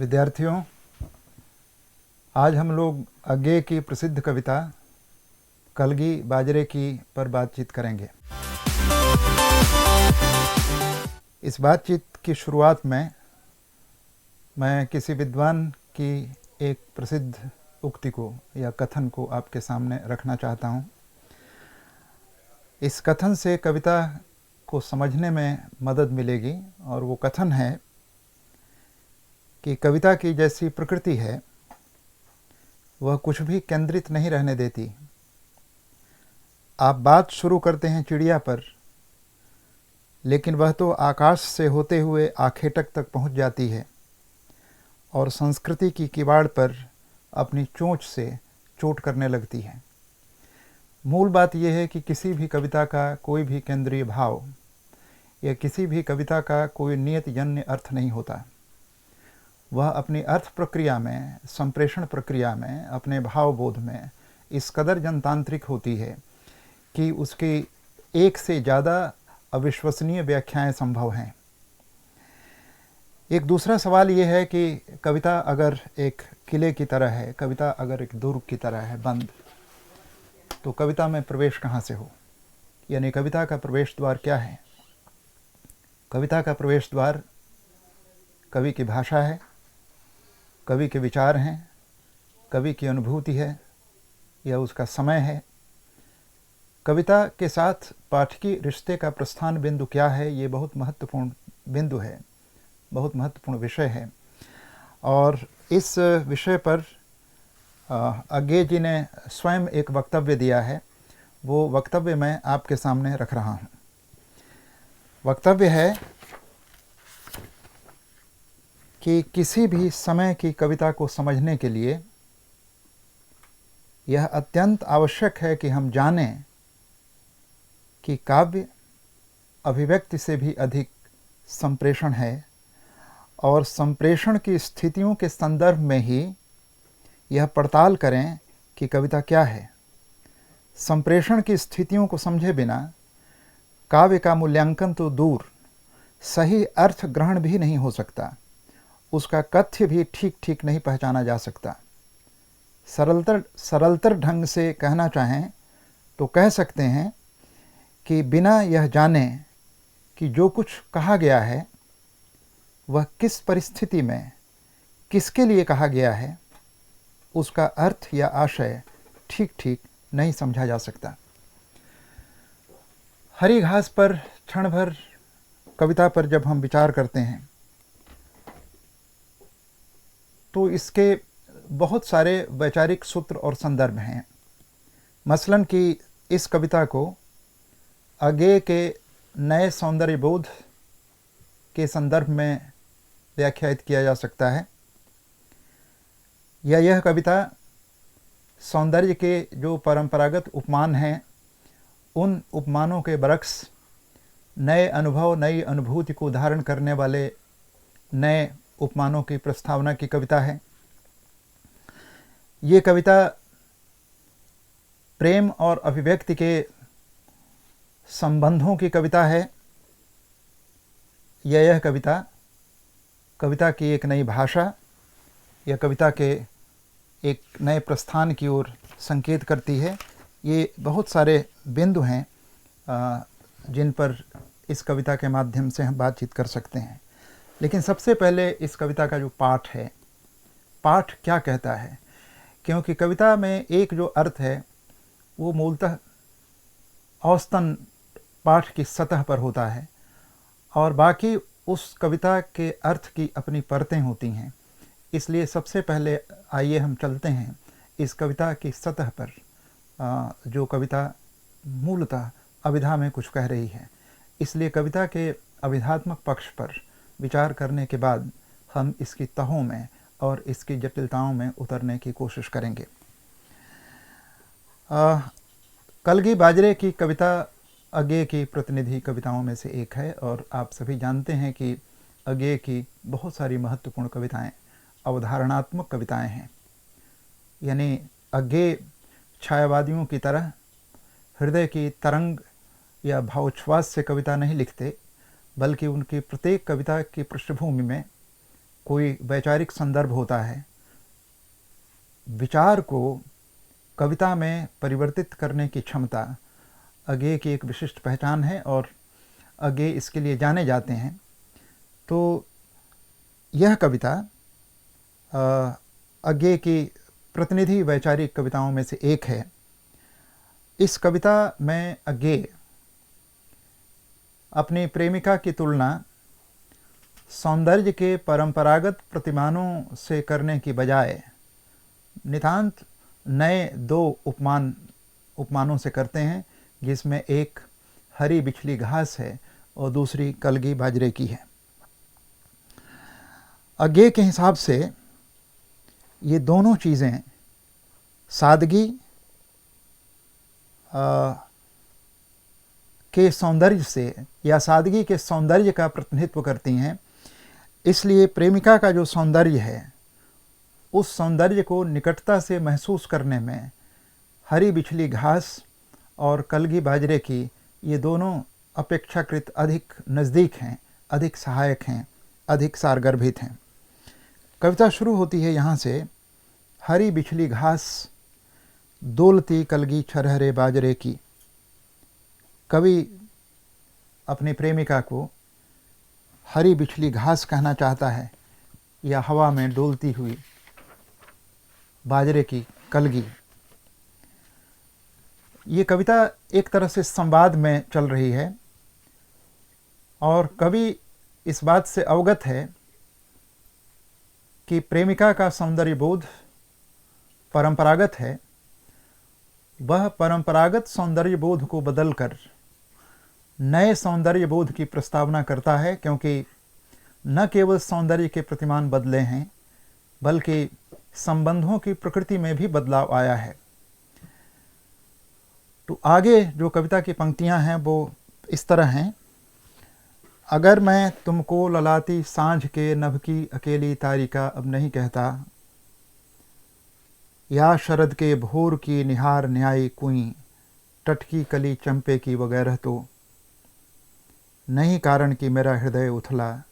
विद्यार्थियों, आज हम लोग अज्ञे की प्रसिद्ध कविता कलगी बाजरे की पर बातचीत करेंगे। इस बातचीत की शुरुआत में मैं किसी विद्वान की एक प्रसिद्ध उक्ति को या कथन को आपके सामने रखना चाहता हूँ। इस कथन से कविता को समझने में मदद मिलेगी और वो कथन है कि कविता की जैसी प्रकृति है वह कुछ भी केंद्रित नहीं रहने देती। आप बात शुरू करते हैं चिड़िया पर, लेकिन वह तो आकाश से होते हुए आखेटक तक पहुंच जाती है और संस्कृति की किवाड़ पर अपनी चोंच से चोट करने लगती है। मूल बात यह है कि किसी भी कविता का कोई भी केंद्रीय भाव या किसी भी कविता का कोई नियतजन्य अर्थ नहीं होता। वह अपनी अर्थ प्रक्रिया में, संप्रेषण प्रक्रिया में, अपने भावबोध में इस कदर जनतांत्रिक होती है कि उसकी एक से ज़्यादा अविश्वसनीय व्याख्याएं संभव हैं। एक दूसरा सवाल ये है कि कविता अगर एक किले की तरह है, कविता अगर एक दुर्ग की तरह है बंद, तो कविता में प्रवेश कहाँ से हो? यानी कविता का प्रवेश द्वार क्या है? कविता का प्रवेश द्वार कवि की भाषा है, कवि के विचार हैं, कवि की अनुभूति है या उसका समय है। कविता के साथ पाठकी रिश्ते का प्रस्थान बिंदु क्या है? ये बहुत महत्वपूर्ण बिंदु है, बहुत महत्वपूर्ण विषय है। और इस विषय पर अज्ञे जी ने स्वयं एक वक्तव्य दिया है। वो वक्तव्य मैं आपके सामने रख रहा हूँ। वक्तव्य है कि किसी भी समय की कविता को समझने के लिए यह अत्यंत आवश्यक है कि हम जानें कि काव्य अभिव्यक्ति से भी अधिक संप्रेषण है और संप्रेषण की स्थितियों के संदर्भ में ही यह पड़ताल करें कि कविता क्या है। संप्रेषण की स्थितियों को समझे बिना काव्य का मूल्यांकन तो दूर, सही अर्थ ग्रहण भी नहीं हो सकता। उसका कथ्य भी ठीक ठीक नहीं पहचाना जा सकता। सरलतर ढंग से कहना चाहें तो कह सकते हैं कि बिना यह जाने कि जो कुछ कहा गया है वह किस परिस्थिति में किसके लिए कहा गया है, उसका अर्थ या आशय ठीक ठीक नहीं समझा जा सकता। हरी घास पर क्षण भर कविता पर जब हम विचार करते हैं तो इसके बहुत सारे वैचारिक सूत्र और संदर्भ हैं। मसलन कि इस कविता को अज्ञे के नए सौंदर्य बोध के संदर्भ में व्याख्यायित किया जा सकता है, या यह कविता सौंदर्य के जो परंपरागत उपमान हैं उन उपमानों के बरक्स नए अनुभव, नई अनुभूति को धारण करने वाले नए उपमानों की प्रस्तावना की कविता है। ये कविता प्रेम और अभिव्यक्ति के संबंधों की कविता है, या यह कविता की एक नई भाषा या कविता के एक नए प्रस्थान की ओर संकेत करती है। ये बहुत सारे बिंदु हैं जिन पर इस कविता के माध्यम से हम बातचीत कर सकते हैं। लेकिन सबसे पहले इस कविता का जो पाठ है, पाठ क्या कहता है? क्योंकि कविता में एक जो अर्थ है वो मूलतः औसतन पाठ की सतह पर होता है और बाकी उस कविता के अर्थ की अपनी परतें होती हैं। इसलिए सबसे पहले आइए हम चलते हैं इस कविता की सतह पर, जो कविता मूलतः अभिधा में कुछ कह रही है। इसलिए कविता के अभिधात्मक पक्ष पर विचार करने के बाद हम इसकी तहों में और इसकी जटिलताओं में उतरने की कोशिश करेंगे। कलगी बाजरे की कविता अज्ञे की प्रतिनिधि कविताओं में से एक है और आप सभी जानते हैं कि अज्ञे की बहुत सारी महत्वपूर्ण कविताएं अवधारणात्मक कविताएं हैं। यानी अज्ञे छायावादियों की तरह हृदय की तरंग या भावोच्छ्वास से कविता नहीं लिखते, बल्कि उनकी प्रत्येक कविता की पृष्ठभूमि में कोई वैचारिक संदर्भ होता है, विचार को कविता में परिवर्तित करने की क्षमता अज्ञेय की एक विशिष्ट पहचान है और अज्ञेय इसके लिए जाने जाते हैं। तो यह कविता अज्ञेय की प्रतिनिधि वैचारिक कविताओं में से एक है। इस कविता में अज्ञेय अपनी प्रेमिका की तुलना सौंदर्य के परंपरागत प्रतिमानों से करने की बजाय नितांत नए दो उपमानों से करते हैं, जिसमें एक हरी बिछली घास है और दूसरी कलगी बाजरे की है। अज्ञेय के हिसाब से ये दोनों चीज़ें सादगी के सौंदर्य से या सादगी के सौंदर्य का प्रतिनिधित्व करती हैं। इसलिए प्रेमिका का जो सौंदर्य है, उस सौंदर्य को निकटता से महसूस करने में हरी बिछली घास और कलगी बाजरे की ये दोनों अपेक्षाकृत अधिक नज़दीक हैं, अधिक सहायक हैं, अधिक सारगर्भित हैं। कविता शुरू होती है यहाँ से, हरी बिछली घास दोलती कलगी छरहरे बाजरे की। कवि अपनी प्रेमिका को हरी बिछली घास कहना चाहता है या हवा में डोलती हुई बाजरे की कलगी। ये कविता एक तरह से संवाद में चल रही है और कवि इस बात से अवगत है कि प्रेमिका का सौंदर्य बोध परंपरागत है। वह परंपरागत सौंदर्य बोध को बदलकर नए सौंदर्य बोध की प्रस्तावना करता है, क्योंकि न केवल सौंदर्य के प्रतिमान बदले हैं बल्कि संबंधों की प्रकृति में भी बदलाव आया है। तो आगे जो कविता की पंक्तियां हैं वो इस तरह हैं। अगर मैं तुमको ललाती सांझ के नभ की अकेली तारिका अब नहीं कहता, या शरद के भोर की निहार न्यायी कुई टटकी कली चंपे की वगैरह, तो नहीं कारण कि मेरा हृदय उथला,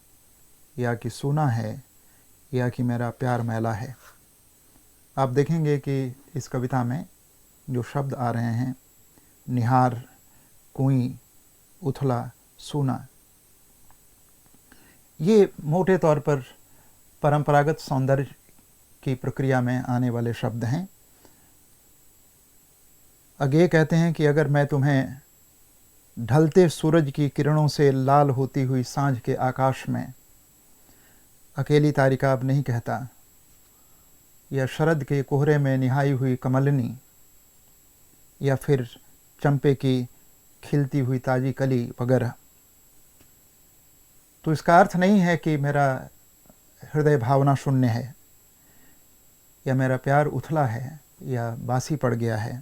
या कि सूना है, या कि मेरा प्यार मैला है। आप देखेंगे कि इस कविता में जो शब्द आ रहे हैं, निहार, कुई, उथला, सूना, ये मोटे तौर पर परंपरागत सौंदर्य की प्रक्रिया में आने वाले शब्द हैं। अज्ञेय कहते हैं कि अगर मैं तुम्हें ढलते सूरज की किरणों से लाल होती हुई सांझ के आकाश में अकेली तारिका अब नहीं कहता, या शरद के कोहरे में निहाई हुई कमलनी, या फिर चंपे की खिलती हुई ताजी कली वगैरह, तो इसका अर्थ नहीं है कि मेरा हृदय भावना शून्य है, या मेरा प्यार उथला है, या बासी पड़ गया है,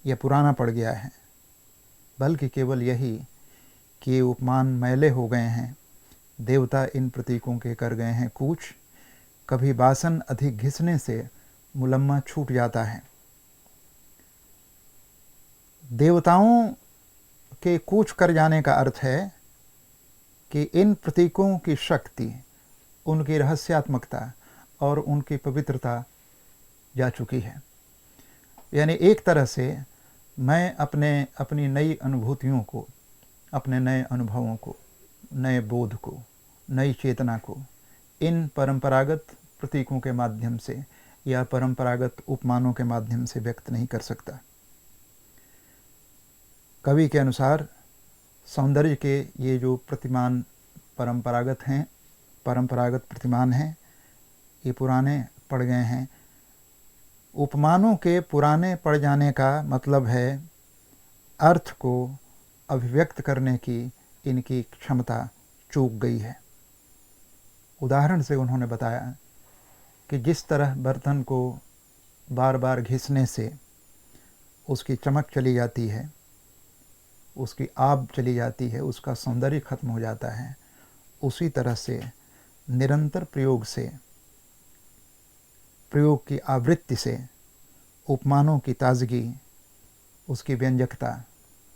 या पुराना पड़ गया है, बल्कि केवल यही कि ये उपमान मैले हो गए हैं। देवता इन प्रतीकों के कर गए हैं कूच, कभी बासन अधिक घिसने से मुलम्मा छूट जाता है। देवताओं के कूच कर जाने का अर्थ है कि इन प्रतीकों की शक्ति, उनकी रहस्यात्मकता और उनकी पवित्रता जा चुकी है। यानी एक तरह से मैं अपनी नई अनुभूतियों को, अपने नए अनुभवों को, नए बोध को, नई चेतना को इन परंपरागत प्रतीकों के माध्यम से या परंपरागत उपमानों के माध्यम से व्यक्त नहीं कर सकता। कवि के अनुसार सौंदर्य के ये जो प्रतिमान परंपरागत हैं, परंपरागत प्रतिमान हैं, ये पुराने पड़ गए हैं। उपमानों के पुराने पड़ जाने का मतलब है अर्थ को अभिव्यक्त करने की इनकी क्षमता चूक गई है। उदाहरण से उन्होंने बताया कि जिस तरह बर्तन को बार बार घिसने से उसकी चमक चली जाती है, उसकी आब चली जाती है, उसका सौंदर्य खत्म हो जाता है, उसी तरह से निरंतर प्रयोग से, प्रयोग की आवृत्ति से उपमानों की ताजगी, उसकी व्यंजकता,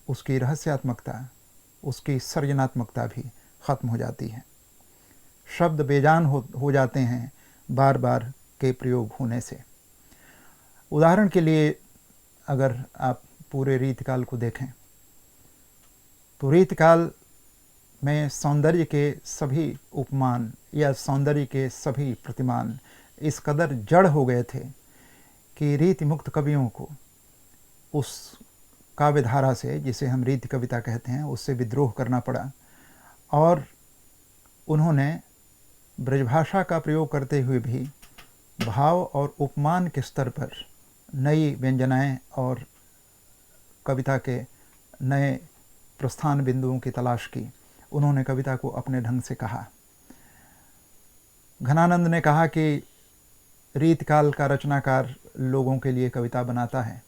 उसकी रहस्यात्मकता, उसकी सृजनात्मकता भी खत्म हो जाती है। शब्द बेजान हो जाते हैं बार बार के प्रयोग होने से। उदाहरण के लिए अगर आप पूरे रीतिकाल को देखें तो रीतिकाल में सौंदर्य के सभी उपमान या सौंदर्य के सभी प्रतिमान इस कदर जड़ हो गए थे कि रीति मुक्त कवियों को उस काव्यधारा से, जिसे हम रीति कविता कहते हैं, उससे विद्रोह करना पड़ा और उन्होंने ब्रजभाषा का प्रयोग करते हुए भी भाव और उपमान के स्तर पर नई व्यंजनाएं और कविता के नए प्रस्थान बिंदुओं की तलाश की। उन्होंने कविता को अपने ढंग से कहा। घनानंद ने कहा कि रीतकाल का रचनाकार लोगों के लिए कविता बनाता है,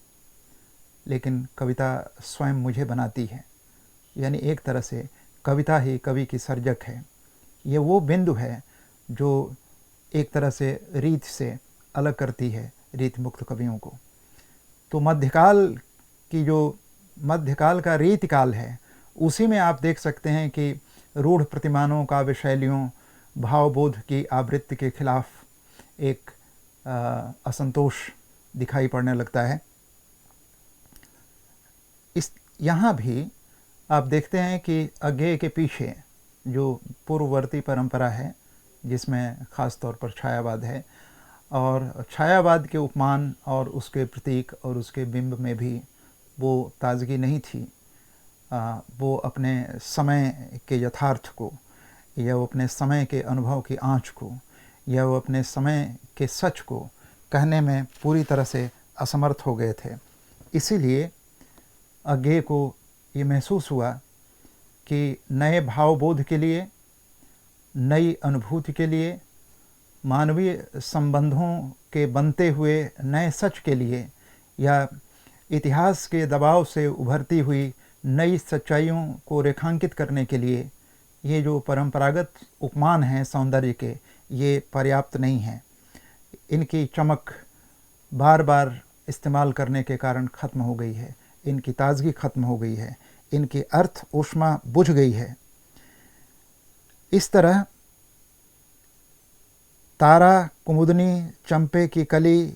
लेकिन कविता स्वयं मुझे बनाती है। यानी एक तरह से कविता ही कवि की सर्जक है। ये वो बिंदु है जो एक तरह से रीत से अलग करती है रीत मुक्त कवियों को। तो मध्यकाल का रीतिकाल है, उसी में आप देख सकते हैं कि रूढ़ प्रतिमानों, काव्य शैलियों, भावबोध की आवृत्ति के खिलाफ एक असंतोष दिखाई पड़ने लगता है। यहाँ भी आप देखते हैं कि अज्ञेय के पीछे जो पूर्ववर्ती परंपरा है, जिसमें ख़ास तौर पर छायावाद है, और छायावाद के उपमान और उसके प्रतीक और उसके बिंब में भी वो ताजगी नहीं थी। वो अपने समय के यथार्थ को, या वो अपने समय के अनुभव की आँच को, या वो अपने समय के सच को कहने में पूरी तरह से असमर्थ हो गए थे। इसीलिए अज्ञेय को ये महसूस हुआ कि नए भावबोध के लिए, नई अनुभूति के लिए, मानवीय संबंधों के बनते हुए नए सच के लिए, या इतिहास के दबाव से उभरती हुई नई सच्चाइयों को रेखांकित करने के लिए ये जो परंपरागत उपमान हैं सौंदर्य के, ये पर्याप्त नहीं हैं। इनकी चमक बार बार इस्तेमाल करने के कारण ख़त्म हो गई है, इनकी ताजगी ख़त्म हो गई है, इनकी अर्थ ऊष्मा बुझ गई है। इस तरह तारा, कुमुदनी, चंपे की कली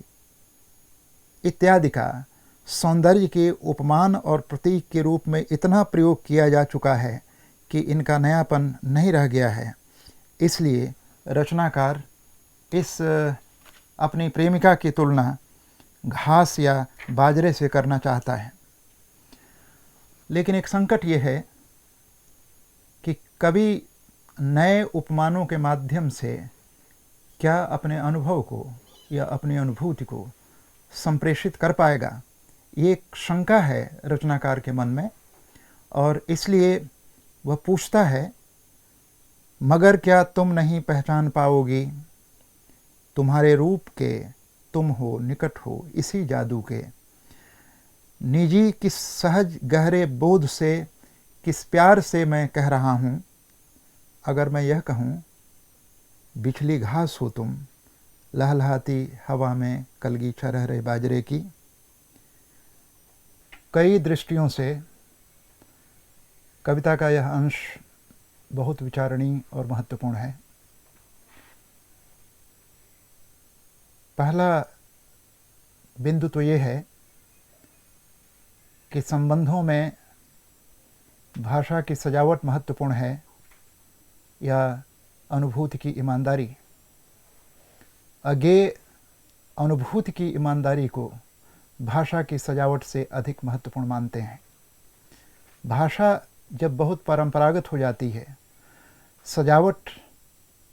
इत्यादि का सौंदर्य के उपमान और प्रतीक के रूप में इतना प्रयोग किया जा चुका है कि इनका नयापन नहीं रह गया है। इसलिए रचनाकार इस अपनी प्रेमिका की तुलना घास या बाजरे से करना चाहता है। लेकिन एक संकट ये है कि कवि नए उपमानों के माध्यम से क्या अपने अनुभव को या अपनी अनुभूति को संप्रेषित कर पाएगा, ये एक शंका है रचनाकार के मन में। और इसलिए वह पूछता है, मगर क्या तुम नहीं पहचान पाओगी, तुम्हारे रूप के तुम हो निकट हो इसी जादू के, निजी किस सहज गहरे बोध से, किस प्यार से मैं कह रहा हूँ, अगर मैं यह कहूँ बिछली घास हो तुम, लहलहाती हवा में कलगी छरह रहे बाजरे की। कई दृष्टियों से कविता का यह अंश बहुत विचारणीय और महत्वपूर्ण है। पहला बिंदु तो ये है कि संबंधों में भाषा की सजावट महत्वपूर्ण है या अनुभूति की ईमानदारी। अज्ञेय अनुभूति की ईमानदारी को भाषा की सजावट से अधिक महत्वपूर्ण मानते हैं। भाषा जब बहुत परंपरागत हो जाती है, सजावट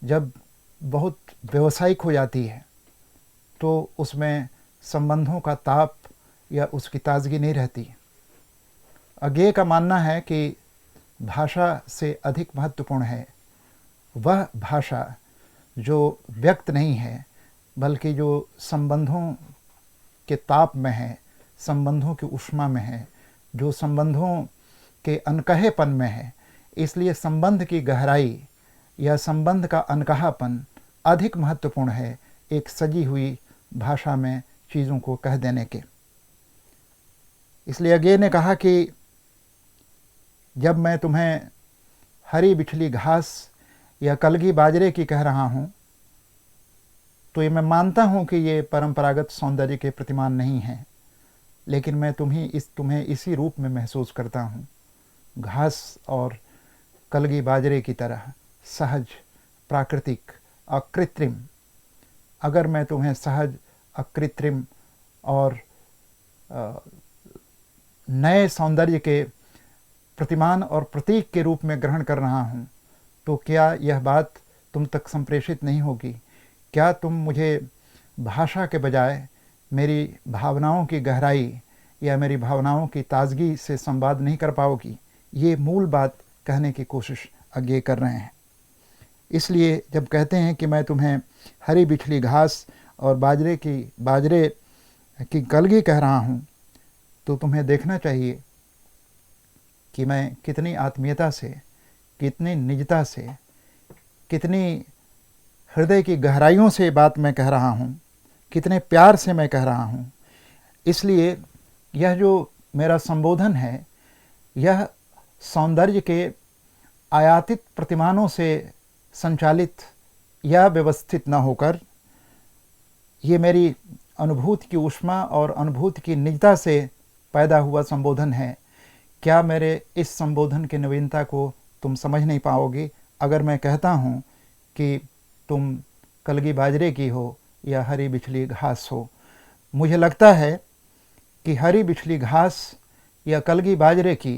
जब बहुत व्यावसायिक हो जाती है, तो उसमें संबंधों का ताप या उसकी ताजगी नहीं रहती। अज्ञेय का मानना है कि भाषा से अधिक महत्वपूर्ण है वह भाषा जो व्यक्त नहीं है, बल्कि जो संबंधों के ताप में है, संबंधों की ऊष्मा में है, जो संबंधों के अनकहेपन में है। इसलिए संबंध की गहराई या संबंध का अनकहापन अधिक महत्वपूर्ण है एक सजी हुई भाषा में चीज़ों को कह देने के। इसलिए अज्ञेय ने कहा कि जब मैं तुम्हें हरी बिछली घास या कलगी बाजरे की कह रहा हूँ, तो ये मैं मानता हूँ कि ये परंपरागत सौंदर्य के प्रतिमान नहीं है, लेकिन मैं तुम्हें इसी रूप में महसूस करता हूँ, घास और कलगी बाजरे की तरह सहज, प्राकृतिक, अकृत्रिम। अगर मैं तुम्हें सहज, अकृत्रिम और नए सौंदर्य के प्रतिमान और प्रतीक के रूप में ग्रहण कर रहा हूँ, तो क्या यह बात तुम तक संप्रेषित नहीं होगी? क्या तुम मुझे भाषा के बजाय मेरी भावनाओं की गहराई या मेरी भावनाओं की ताजगी से संवाद नहीं कर पाओगी? ये मूल बात कहने की कोशिश आगे कर रहे हैं। इसलिए जब कहते हैं कि मैं तुम्हें हरी बिछली घास और बाजरे की कलगी कह रहा हूँ, तो तुम्हें देखना चाहिए कि मैं कितनी आत्मीयता से, कितनी निजता से, कितनी हृदय की गहराइयों से बात मैं कह रहा हूँ, कितने प्यार से मैं कह रहा हूँ। इसलिए यह जो मेरा संबोधन है, यह सौंदर्य के आयातित प्रतिमानों से संचालित या व्यवस्थित न होकर, ये मेरी अनुभूति की ऊष्मा और अनुभूति की निजता से पैदा हुआ संबोधन है। क्या मेरे इस संबोधन की नवीनता को तुम समझ नहीं पाओगे अगर मैं कहता हूँ कि तुम कलगी बाजरे की हो या हरी बिछली घास हो? मुझे लगता है कि हरी बिछली घास या कलगी बाजरे की,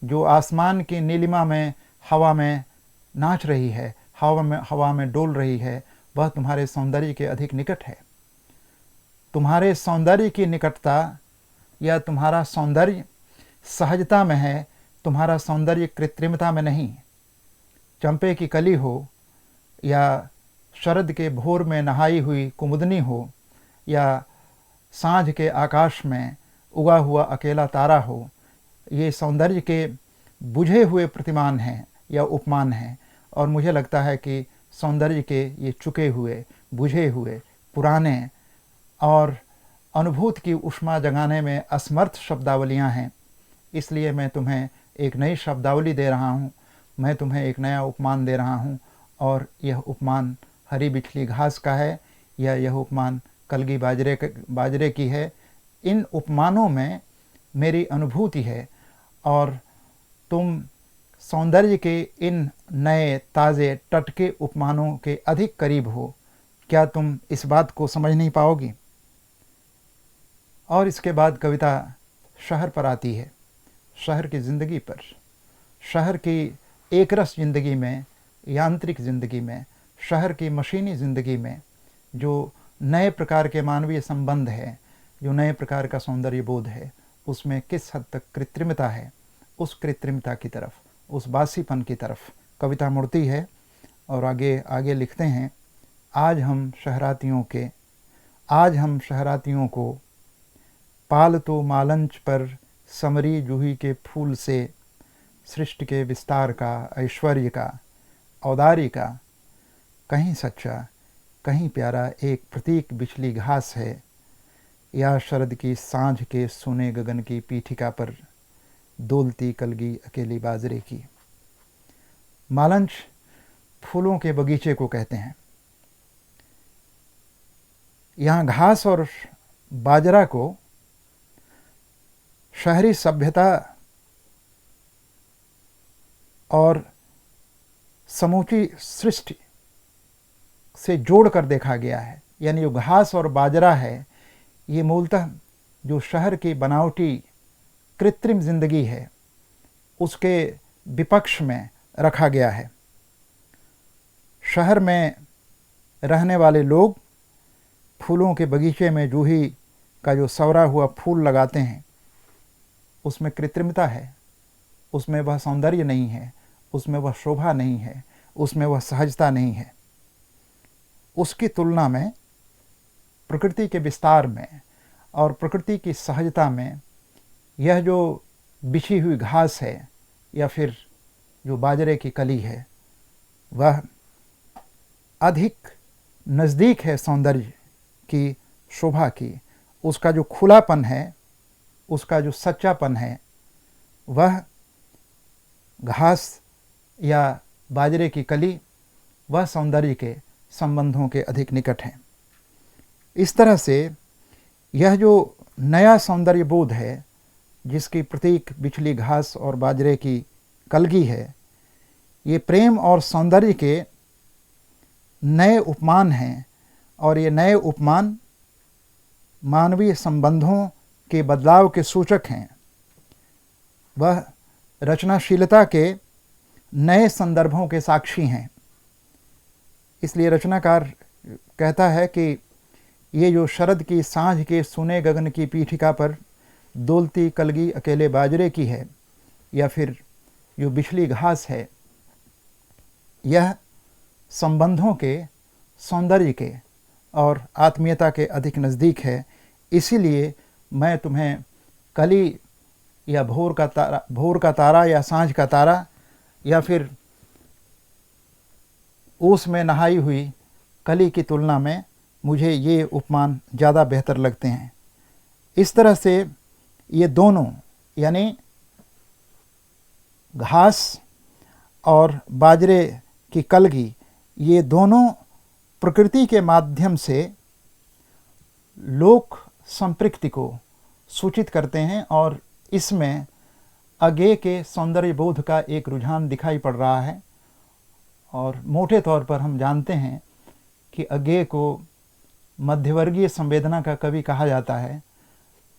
जो आसमान की नीलिमा में हवा में नाच रही है, हवा में डोल रही है, वह तुम्हारे सौंदर्य के अधिक निकट है। तुम्हारे सौंदर्य की निकटता या तुम्हारा सौंदर्य सहजता में है, तुम्हारा सौंदर्य कृत्रिमता में नहीं। चंपे की कली हो या शरद के भोर में नहाई हुई कुमुदनी हो या सांझ के आकाश में उगा हुआ अकेला तारा हो, ये सौंदर्य के बुझे हुए प्रतिमान हैं या उपमान हैं। और मुझे लगता है कि सौंदर्य के ये चुके हुए, बुझे हुए, पुराने और अनुभूति की ऊष्मा जगाने में असमर्थ शब्दावलियां हैं। इसलिए मैं तुम्हें एक नई शब्दावली दे रहा हूँ, मैं तुम्हें एक नया उपमान दे रहा हूँ, और यह उपमान हरी बिछली घास का है या यह उपमान कलगी बाजरे की है। इन उपमानों में मेरी अनुभूति है और तुम सौंदर्य के इन नए, ताज़े, टटके उपमानों के अधिक करीब हो। क्या तुम इस बात को समझ नहीं पाओगी? और इसके बाद कविता शहर पर आती है, शहर की ज़िंदगी पर, शहर की एकरस ज़िंदगी में, यांत्रिक ज़िंदगी में, शहर की मशीनी ज़िंदगी में जो नए प्रकार के मानवीय संबंध है, जो नए प्रकार का सौंदर्य बोध है, उसमें किस हद तक कृत्रिमता है, उस कृत्रिमता की तरफ, उस बासीपन की तरफ कविता मुड़ती है। और आगे लिखते हैं, आज हम शहरातियों को पाल तो मालंच पर समरी जूही के फूल से, सृष्टि के विस्तार का, ऐश्वर्य का, औदार्य का, कहीं सच्चा, कहीं प्यारा एक प्रतीक बिछली घास है, या शरद की सांझ के सुने गगन की पीठिका पर डोलती कलगी अकेली बाजरे की। मालंच फूलों के बगीचे को कहते हैं। यहाँ घास और बाजरा को शहरी सभ्यता और समूची सृष्टि से जोड़कर देखा गया है। यानी जो घास और बाजरा है, ये मूलतः जो शहर की बनावटी कृत्रिम जिंदगी है, उसके विपक्ष में रखा गया है। शहर में रहने वाले लोग फूलों के बगीचे में जूही का जो सवरा हुआ फूल लगाते हैं, उसमें कृत्रिमता है, उसमें वह सौंदर्य नहीं है, उसमें वह शोभा नहीं है, उसमें वह सहजता नहीं है। उसकी तुलना में प्रकृति के विस्तार में और प्रकृति की सहजता में यह जो बिछी हुई घास है या फिर जो बाजरे की कली है, वह अधिक नज़दीक है सौंदर्य की, शोभा की। उसका जो खुलापन है, उसका जो सच्चापन है, वह घास या बाजरे की कली वह सौंदर्य के संबंधों के अधिक निकट हैं। इस तरह से यह जो नया सौंदर्य बोध है, जिसकी प्रतीक बिछली घास और बाजरे की कलगी है, ये प्रेम और सौंदर्य के नए उपमान हैं और ये नए उपमान मानवीय संबंधों के बदलाव के सूचक हैं। वह रचनाशीलता के नए संदर्भों के साक्षी हैं। इसलिए रचनाकार कहता है कि ये जो शरद की सांझ के सुने गगन की पीठिका पर डोलती कलगी अकेले बाजरे की है, या फिर जो बिछली घास है, यह संबंधों के, सौंदर्य के और आत्मीयता के अधिक नज़दीक है। इसीलिए मैं तुम्हें कली या भोर का तारा या सांझ का तारा या फिर ओस में नहाई हुई कली की तुलना में मुझे ये उपमान ज़्यादा बेहतर लगते हैं। इस तरह से ये दोनों, यानी घास और बाजरे की कलगी, ये दोनों प्रकृति के माध्यम से लोक संपृक्ति को सूचित करते हैं और इसमें अगेय के सौंदर्य बोध का एक रुझान दिखाई पड़ रहा है। और मोटे तौर पर हम जानते हैं कि अगेय को मध्यवर्गीय संवेदना का कवि कहा जाता है,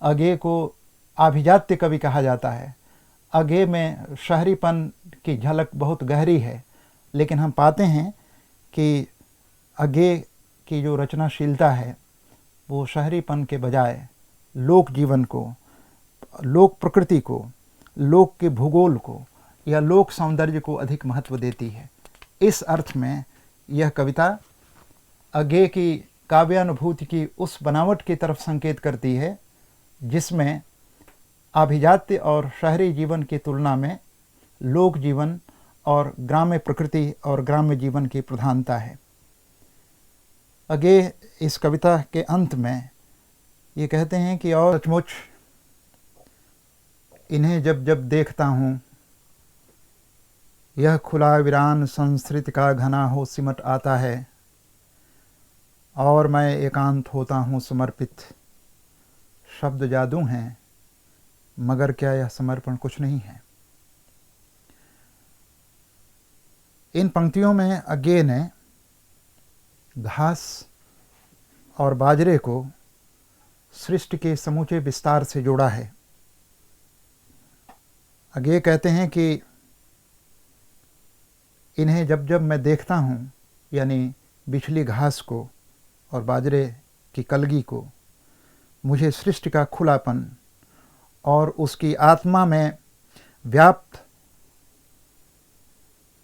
अगेय को आभिजात्य कवि कहा जाता है। अगेय में शहरीपन की झलक बहुत गहरी है, लेकिन हम पाते हैं कि अगेय की जो रचनाशीलता है वो शहरीपन के बजाय लोक जीवन को, लोक प्रकृति को, लोक के भूगोल को या लोक सौंदर्य को अधिक महत्व देती है। इस अर्थ में यह कविता अगेय की काव्यानुभूति की उस बनावट की तरफ संकेत करती है जिसमें आभिजात्य और शहरी जीवन की तुलना में लोक जीवन और ग्राम्य प्रकृति और ग्राम्य जीवन की प्रधानता है। अगेय इस कविता के अंत में ये कहते हैं कि और सचमुच इन्हें जब जब देखता हूँ, यह खुला वीरान संस्कृत का घना हो सिमट आता है और मैं एकांत होता हूँ समर्पित। शब्द जादू हैं मगर क्या यह समर्पण कुछ नहीं है। इन पंक्तियों में अगेय ने घास और बाजरे को सृष्टि के समूचे विस्तार से जोड़ा है। अगेय कहते हैं कि इन्हें जब जब मैं देखता हूँ, यानी बिछली घास को और बाजरे की कलगी को, मुझे सृष्टि का खुलापन और उसकी आत्मा में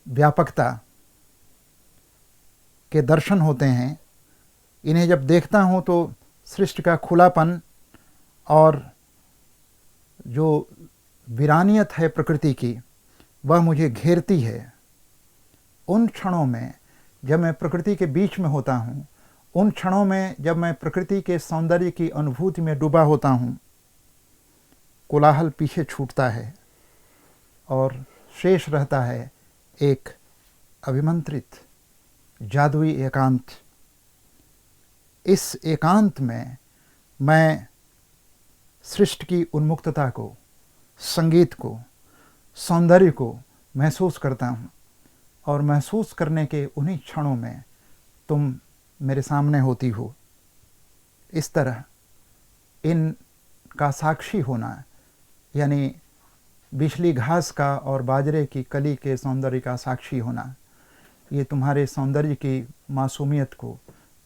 व्यापकता के दर्शन होते हैं। इन्हें जब देखता हूँ तो सृष्टि का खुलापन और जो वीरानियत है प्रकृति की, वह मुझे घेरती है। उन क्षणों में जब मैं प्रकृति के बीच में होता हूँ, उन क्षणों में जब मैं प्रकृति के सौंदर्य की अनुभूति में डूबा होता हूँ, कोलाहल पीछे छूटता है और शेष रहता है एक अभिमंत्रित जादुई एकांत। इस एकांत में मैं सृष्टि की उन्मुक्तता को, संगीत को, सौंदर्य को महसूस करता हूँ और महसूस करने के उन्हीं क्षणों में तुम मेरे सामने होती हो। इस तरह इन का साक्षी होना, यानी बिछली घास का और बाजरे की कली के सौंदर्य का साक्षी होना, ये तुम्हारे सौंदर्य की मासूमियत को,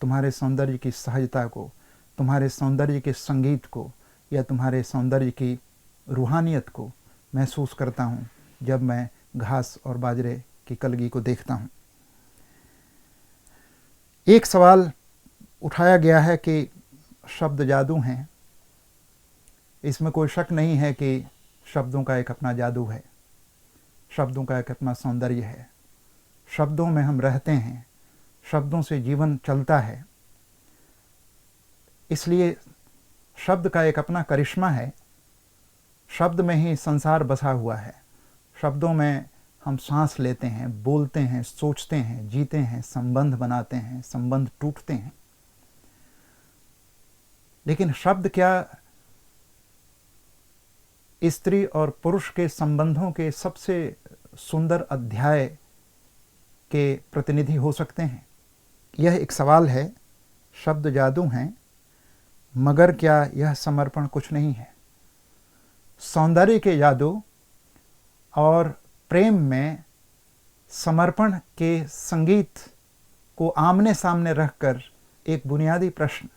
तुम्हारे सौंदर्य की सहजता को, तुम्हारे सौंदर्य के संगीत को या तुम्हारे सौंदर्य की रूहानियत को महसूस करता हूँ जब मैं घास और बाजरे की कलगी को देखता हूँ। एक सवाल उठाया गया है कि शब्द जादू हैं। इसमें कोई शक नहीं है कि शब्दों का एक अपना जादू है, शब्दों का एक अपना सौंदर्य है। शब्दों में हम रहते हैं, शब्दों से जीवन चलता है। इसलिए शब्द का एक अपना करिश्मा है। शब्द में ही संसार बसा हुआ है। शब्दों में हम सांस लेते हैं, बोलते हैं, सोचते हैं, जीते हैं, संबंध बनाते हैं, संबंध टूटते हैं। लेकिन शब्द क्या स्त्री और पुरुष के संबंधों के सबसे सुंदर अध्याय के प्रतिनिधि हो सकते हैं? यह एक सवाल है। शब्द जादू हैं, मगर क्या यह समर्पण कुछ नहीं है? सौंदर्य के जादू और प्रेम में समर्पण के संगीत को आमने सामने रखकर एक बुनियादी प्रश्न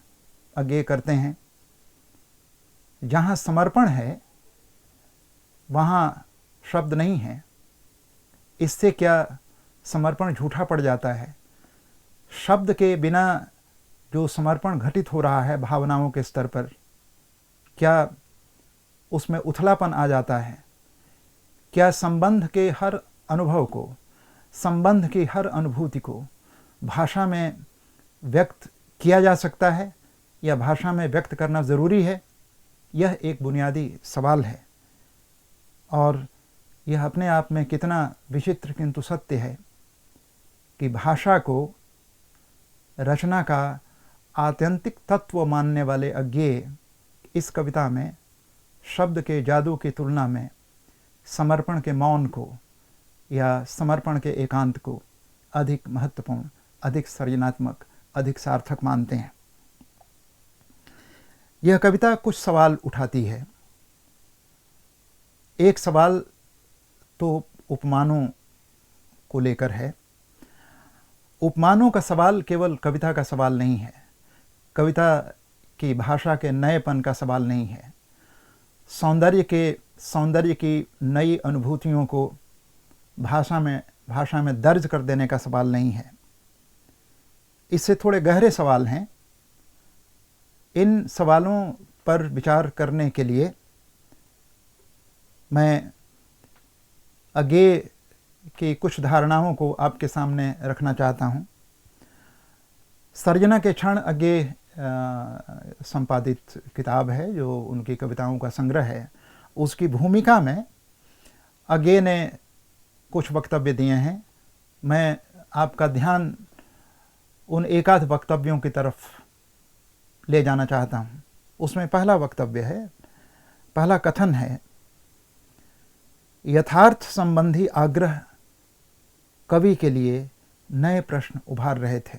अज्ञेय करते हैं। जहाँ समर्पण है वहाँ शब्द नहीं है। इससे क्या समर्पण झूठा पड़ जाता है? शब्द के बिना जो समर्पण घटित हो रहा है भावनाओं के स्तर पर, क्या उसमें उथलापन आ जाता है? क्या संबंध के हर अनुभव को, संबंध की हर अनुभूति को भाषा में व्यक्त किया जा सकता है, या भाषा में व्यक्त करना ज़रूरी है? यह एक बुनियादी सवाल है और यह अपने आप में कितना विचित्र किंतु सत्य है कि भाषा को रचना का आत्यंतिक तत्व मानने वाले अज्ञेय इस कविता में शब्द के जादू की तुलना में समर्पण के मौन को या समर्पण के एकांत को अधिक महत्वपूर्ण, अधिक सृजनात्मक, अधिक सार्थक मानते हैं। यह कविता कुछ सवाल उठाती है। एक सवाल तो उपमानों को लेकर है। उपमानों का सवाल केवल कविता का सवाल नहीं है, कविता की भाषा के नएपन का सवाल नहीं है, सौंदर्य की नई अनुभूतियों को भाषा में दर्ज कर देने का सवाल नहीं है। इससे थोड़े गहरे सवाल हैं। इन सवालों पर विचार करने के लिए मैं अज्ञेय की कुछ धारणाओं को आपके सामने रखना चाहता हूँ। सर्जना के क्षण अज्ञेय संपादित किताब है जो उनकी कविताओं का संग्रह है। उसकी भूमिका में अज्ञेय ने कुछ वक्तव्य दिए हैं। मैं आपका ध्यान उन एकाध वक्तव्यों की तरफ ले जाना चाहता हूँ। उसमें पहला वक्तव्य है, पहला कथन है, यथार्थ संबंधी आग्रह कवि के लिए नए प्रश्न उभार रहे थे।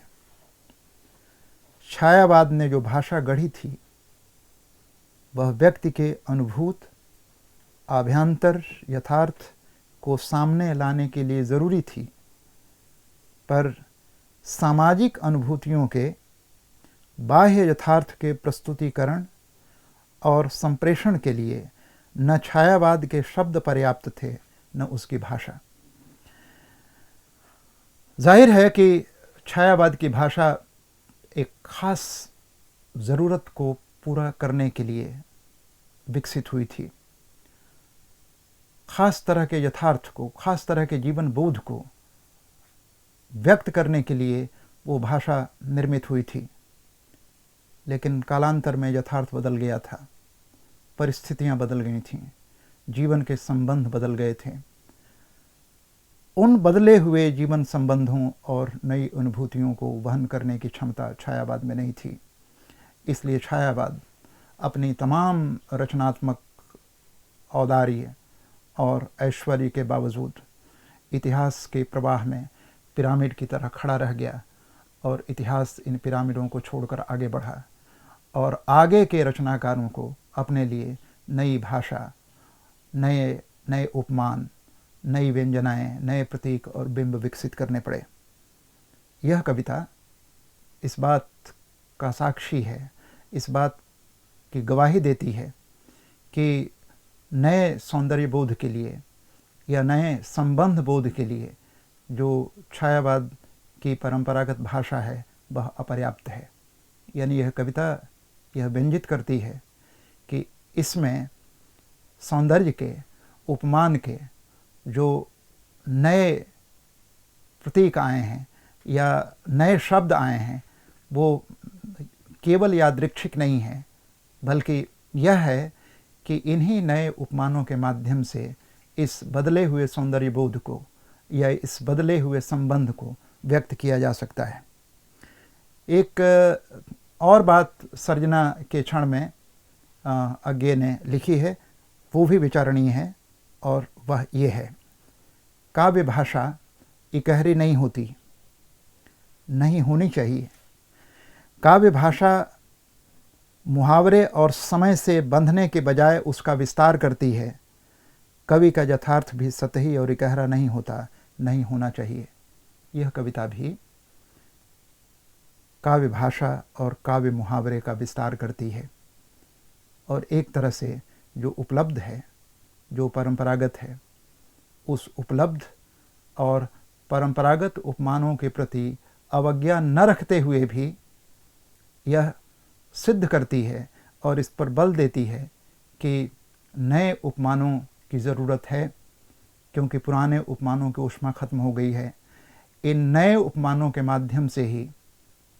छायावाद ने जो भाषा गढ़ी थी वह व्यक्ति के अनुभूत आभ्यंतर यथार्थ को सामने लाने के लिए ज़रूरी थी, पर सामाजिक अनुभूतियों के बाह्य यथार्थ के प्रस्तुतिकरण और संप्रेषण के लिए न छायावाद के शब्द पर्याप्त थे न उसकी भाषा। जाहिर है कि छायावाद की भाषा एक खास ज़रूरत को पूरा करने के लिए विकसित हुई थी। खास तरह के यथार्थ को, खास तरह के जीवन बोध को व्यक्त करने के लिए वो भाषा निर्मित हुई थी। लेकिन कालांतर में यथार्थ बदल गया था, परिस्थितियां बदल गई थीं, जीवन के संबंध बदल गए थे। उन बदले हुए जीवन संबंधों और नई अनुभूतियों को वहन करने की क्षमता छायावाद में नहीं थी। इसलिए छायावाद अपनी तमाम रचनात्मक औदार्य और ऐश्वर्य के बावजूद इतिहास के प्रवाह में पिरामिड की तरह खड़ा रह गया और इतिहास इन पिरामिडों को छोड़कर आगे बढ़ा और आगे के रचनाकारों को अपने लिए नई भाषा, नए उपमान, नई व्यंजनाएं, नए प्रतीक और बिंब विकसित करने पड़े। यह कविता इस बात का साक्षी है, इस बात की गवाही देती है कि नए सौंदर्य बोध के लिए या नए संबंध बोध के लिए जो छायावाद की परंपरागत भाषा है वह अपर्याप्त है। यानी यह कविता यह व्यंजित करती है कि इसमें सौंदर्य के, उपमान के जो नए प्रतीक आए हैं या नए शब्द आए हैं वो केवल यादृच्छिक नहीं है, बल्कि यह है कि इन्हीं नए उपमानों के माध्यम से इस बदले हुए सौंदर्य बोध को या इस बदले हुए संबंध को व्यक्त किया जा सकता है। एक और बात सर्जना के क्षण में अज्ञे ने लिखी है, वो भी विचारणीय है, और वह ये है, काव्य भाषा इकहरी नहीं होती, नहीं होनी चाहिए। काव्य भाषा मुहावरे और समय से बंधने के बजाय उसका विस्तार करती है। कवि का यथार्थ भी सतही और इकहरा नहीं होता, नहीं होना चाहिए। यह कविता भी काव्य भाषा और काव्य मुहावरे का विस्तार करती है, और एक तरह से जो उपलब्ध है, जो परंपरागत है, उस उपलब्ध और परंपरागत उपमानों के प्रति अवज्ञा न रखते हुए भी यह सिद्ध करती है और इस पर बल देती है कि नए उपमानों की ज़रूरत है, क्योंकि पुराने उपमानों की ऊष्मा खत्म हो गई है। इन नए उपमानों के माध्यम से ही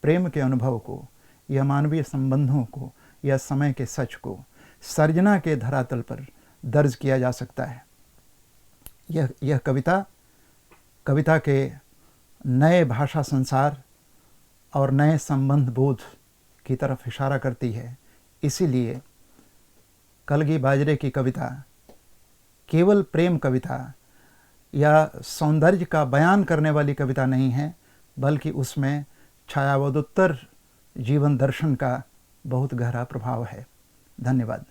प्रेम के अनुभव को, या मानवीय संबंधों को, या समय के सच को सर्जना के धरातल पर दर्ज किया जा सकता है। यह कविता के नए भाषा संसार और नए संबंध बोध की तरफ इशारा करती है। इसीलिए कलगी बाजरे की कविता केवल प्रेम कविता या सौंदर्य का बयान करने वाली कविता नहीं है, बल्कि उसमें छायावदोत्तर जीवन दर्शन का बहुत गहरा प्रभाव है। धन्यवाद।